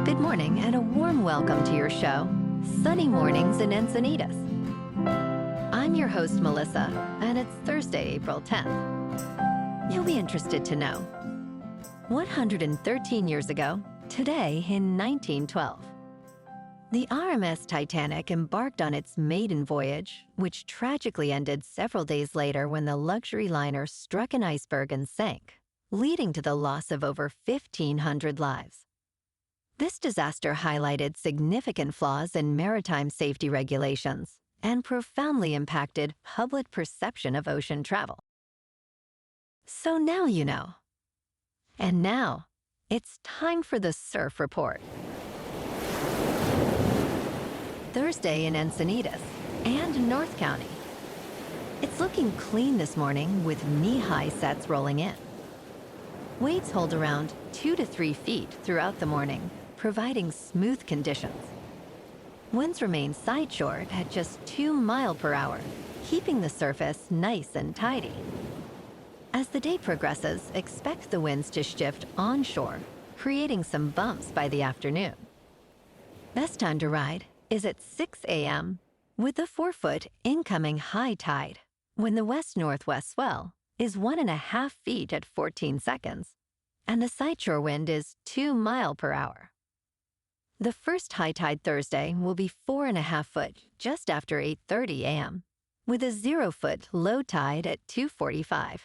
Good morning and a warm welcome to your show, Sunny Mornings in Encinitas. I'm your host, Melissa, and it's Thursday, April 10th. You'll be interested to know. 113 years ago, today in 1912, the RMS Titanic embarked on its maiden voyage, which tragically ended several days later when the luxury liner struck an iceberg and sank, leading to the loss of over 1,500 lives. This disaster highlighted significant flaws in maritime safety regulations and profoundly impacted public perception of ocean travel. So now you know. And now, it's time for the Surf Report. Thursday in Encinitas and North County. It's looking clean this morning with knee-high sets rolling in. Waves hold around 2 to 3 feet throughout the morning, providing smooth conditions. Winds remain sideshore at just 2 miles per hour, keeping the surface nice and tidy. As the day progresses, expect the winds to shift onshore, creating some bumps by the afternoon. Best time to ride is at 6 a.m. with the 4-foot incoming high tide, when the west-northwest swell is 1.5 feet at 14 seconds, and the sideshore wind is 2 miles per hour. The first high tide Thursday will be 4.5 foot just after 8:30 a.m., with a 0-foot low tide at 2:45.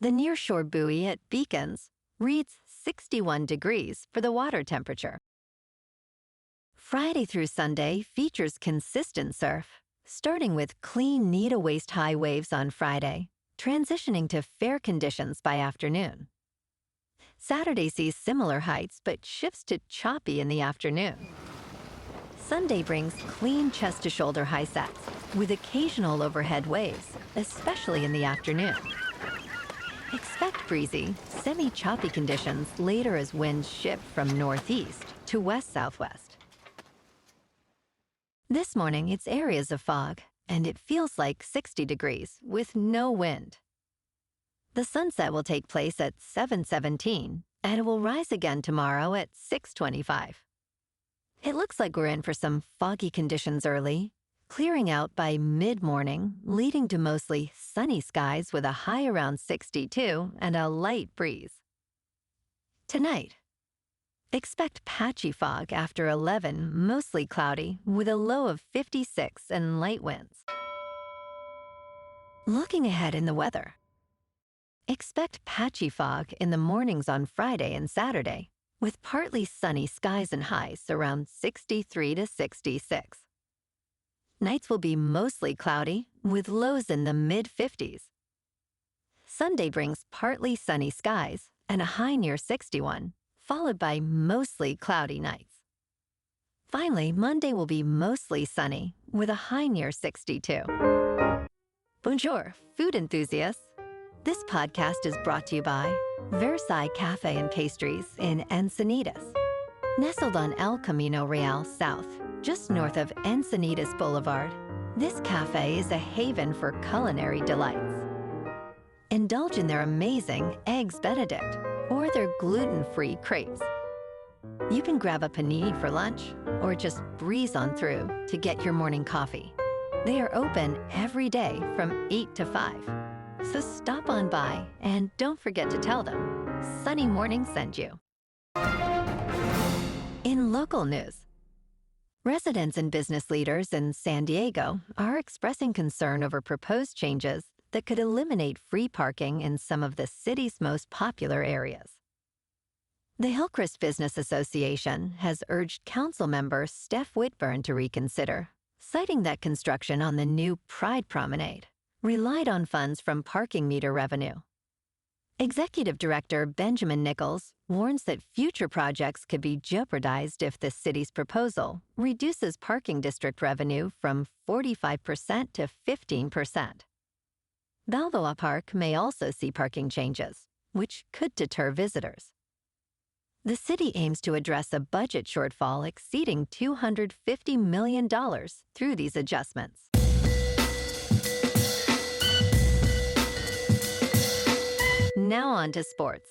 The nearshore buoy at Beacons reads 61 degrees for the water temperature. Friday through Sunday features consistent surf, starting with clean knee to waist-high waves on Friday, transitioning to fair conditions by afternoon. Saturday sees similar heights but shifts to choppy in the afternoon. Sunday brings clean chest-to-shoulder high sets with occasional overhead waves, especially in the afternoon. Expect breezy, semi-choppy conditions later as winds shift from northeast to west-southwest. This morning, it's areas of fog, and it feels like 60 degrees with no wind. The sunset will take place at 7:17, and it will rise again tomorrow at 6:25. It looks like we're in for some foggy conditions early, clearing out by mid-morning, leading to mostly sunny skies with a high around 62 and a light breeze. Tonight, expect patchy fog after 11, mostly cloudy, with a low of 56 and light winds. Looking ahead in the weather, expect patchy fog in the mornings on Friday and Saturday, with partly sunny skies and highs around 63 to 66. Nights will be mostly cloudy, with lows in the mid-50s. Sunday brings partly sunny skies and a high near 61, followed by mostly cloudy nights. Finally, Monday will be mostly sunny, with a high near 62. Bonjour, food enthusiasts. This podcast is brought to you by Versailles Cafe and Pastries in Encinitas. Nestled on El Camino Real South, just north of Encinitas Boulevard, this cafe is a haven for culinary delights. Indulge in their amazing Eggs Benedict or their gluten-free crepes. You can grab a panini for lunch or just breeze on through to get your morning coffee. They are open every day from 8 to 5. So stop on by and don't forget to tell them Sunny Morning sent you. In local news, residents and business leaders in San Diego are expressing concern over proposed changes that could eliminate free parking in some of the city's most popular areas. The Hillcrest Business Association has urged council member Steph Whitburn to reconsider, citing that construction on the new Pride Promenade relied on funds from parking meter revenue. Executive Director Benjamin Nichols warns that future projects could be jeopardized if the city's proposal reduces parking district revenue from 45% to 15%. Balboa Park may also see parking changes, which could deter visitors. The city aims to address a budget shortfall exceeding $250 million through these adjustments. Now on to sports.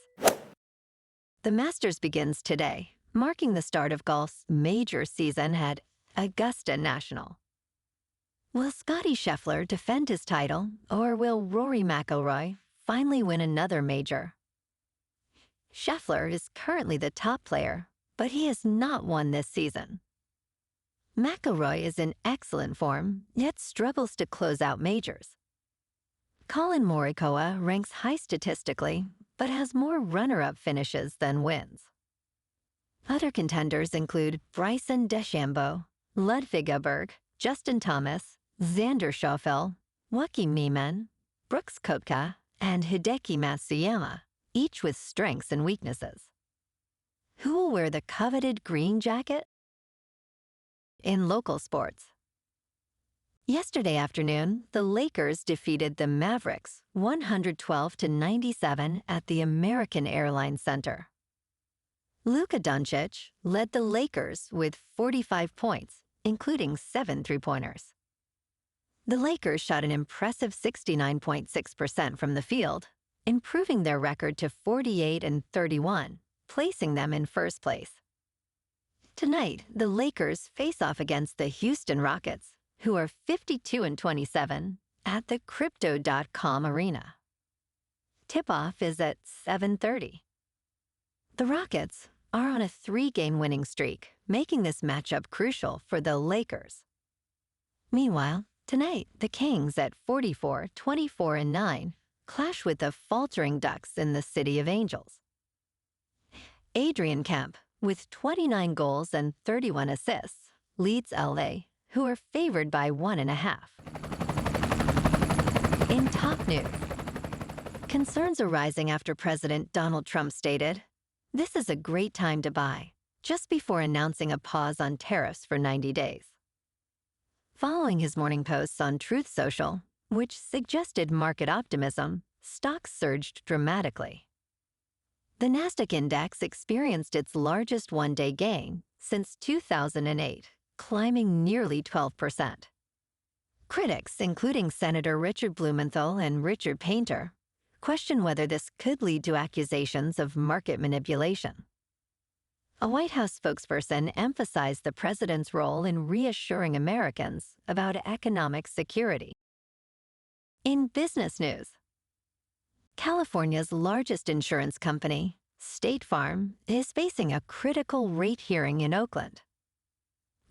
The Masters begins today, marking the start of golf's major season at Augusta National. Will Scottie Scheffler defend his title, or will Rory McIlroy finally win another major? Scheffler is currently the top player, but he has not won this season. McIlroy is in excellent form, yet struggles to close out majors. Colin Morikawa ranks high statistically, but has more runner-up finishes than wins. Other contenders include Bryson DeChambeau, Ludwig Aberg, Justin Thomas, Xander Schauffele, Joaquin Niemann, Brooks Koepka, and Hideki Matsuyama, each with strengths and weaknesses. Who will wear the coveted green jacket? In local sports. Yesterday afternoon, the Lakers defeated the Mavericks 112-97 at the American Airlines Center. Luka Doncic led the Lakers with 45 points, including 7 three-pointers. The Lakers shot an impressive 69.6% from the field, improving their record to 48-31, placing them in first place. Tonight, the Lakers face off against the Houston Rockets, who are 52-27, at the Crypto.com Arena. Tip-off is at 7:30. The Rockets are on a 3-game winning streak, making this matchup crucial for the Lakers. Meanwhile, tonight, the Kings at 44-24-9 clash with the faltering Ducks in the City of Angels. Adrian Kemp, with 29 goals and 31 assists, leads LA, who are favored by 1.5. In top news, concerns arising after President Donald Trump stated, "This is a great time to buy," just before announcing a pause on tariffs for 90 days. Following his morning posts on Truth Social, which suggested market optimism, stocks surged dramatically. The Nasdaq index experienced its largest one-day gain since 2008, climbing nearly 12%. Critics, including Senator Richard Blumenthal and Richard Painter, question whether this could lead to accusations of market manipulation. A White House spokesperson emphasized the president's role in reassuring Americans about economic security. In business news, California's largest insurance company, State Farm, is facing a critical rate hearing in Oakland.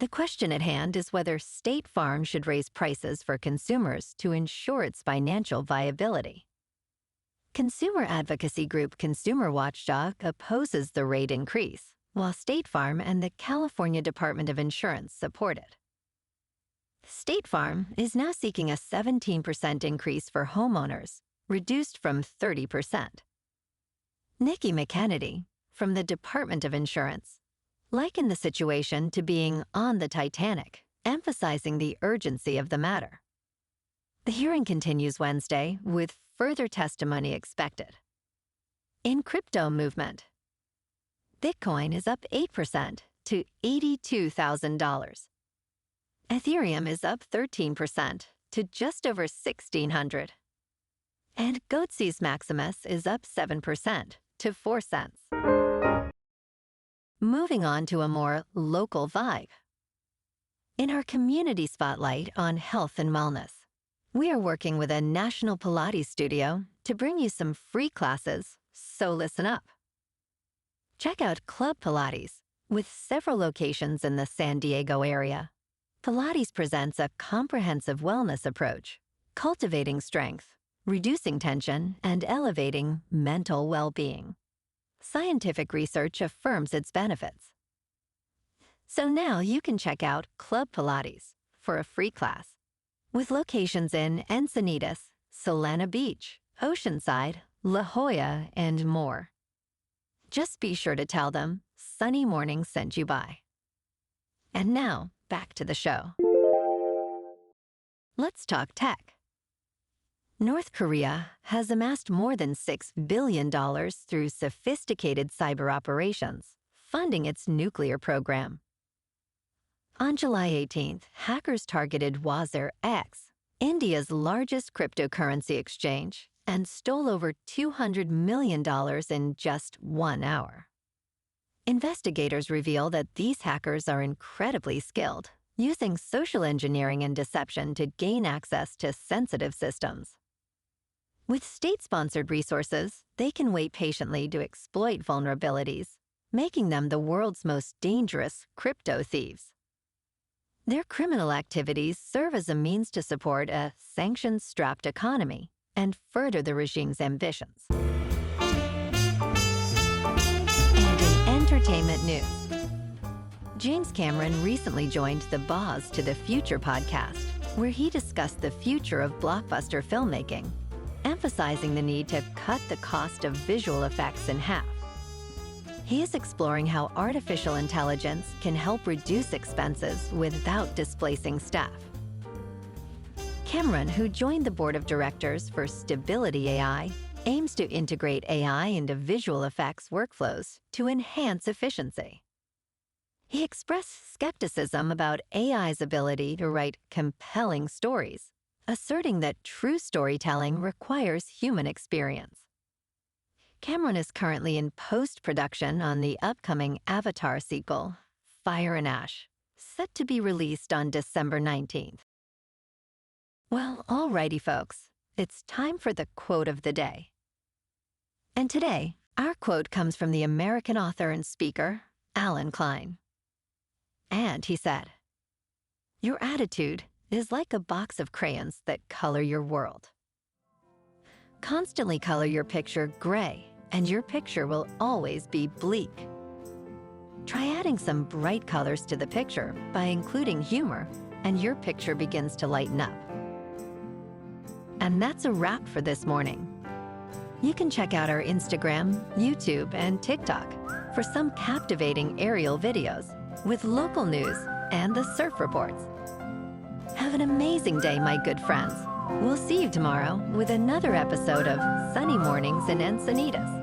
The question at hand is whether State Farm should raise prices for consumers to ensure its financial viability. Consumer advocacy group Consumer Watchdog opposes the rate increase, while State Farm and the California Department of Insurance support it. State Farm is now seeking a 17% increase for homeowners, reduced from 30%. Nikki McKennedy, from the Department of Insurance, likened the situation to being on the Titanic, emphasizing the urgency of the matter. The hearing continues Wednesday, with further testimony expected. In crypto movement, Bitcoin is up 8% to $82,000. Ethereum is up 13% to just over $1,600. And Goatse's Maximus is up 7% to 4 cents. Moving on to a more local vibe. In our community spotlight on health and wellness, we are working with a national Pilates studio to bring you some free classes, so listen up. Check out Club Pilates, with several locations in the San Diego area. Pilates presents a comprehensive wellness approach, cultivating strength, reducing tension, and elevating mental well-being. Scientific research affirms its benefits. So now you can check out Club Pilates for a free class, with locations in Encinitas, Solana Beach, Oceanside, La Jolla, and more. Just be sure to tell them Sunny Morning sent you by. And now, back to the show. Let's talk tech. North Korea has amassed more than $6 billion through sophisticated cyber operations, funding its nuclear program. On July 18th, hackers targeted Wazir X, India's largest cryptocurrency exchange, and stole over $200 million in just 1 hour. Investigators reveal that these hackers are incredibly skilled, using social engineering and deception to gain access to sensitive systems. With state-sponsored resources, they can wait patiently to exploit vulnerabilities, making them the world's most dangerous crypto thieves. Their criminal activities serve as a means to support a sanctions-strapped economy and further the regime's ambitions. And in entertainment news, James Cameron recently joined the Boz to the Future podcast, where he discussed the future of blockbuster filmmaking, emphasizing the need to cut the cost of visual effects in half. He is exploring how artificial intelligence can help reduce expenses without displacing staff. Cameron, who joined the board of directors for Stability AI, aims to integrate AI into visual effects workflows to enhance efficiency. He expressed skepticism about AI's ability to write compelling stories, asserting that true storytelling requires human experience. Cameron is currently in post-production on the upcoming Avatar sequel, Fire and Ash, set to be released on December 19th. Well, alrighty folks, it's time for the quote of the day. And today, our quote comes from the American author and speaker, Alan Klein. And he said, "Your attitude is like a box of crayons that color your world. Constantly color your picture gray, and your picture will always be bleak. Try adding some bright colors to the picture by including humor, and your picture begins to lighten up." And that's a wrap for this morning. You can check out our Instagram, YouTube, and TikTok for some captivating aerial videos with local news and the surf reports. Have an amazing day, my good friends. We'll see you tomorrow with another episode of Sunny Mornings in Encinitas.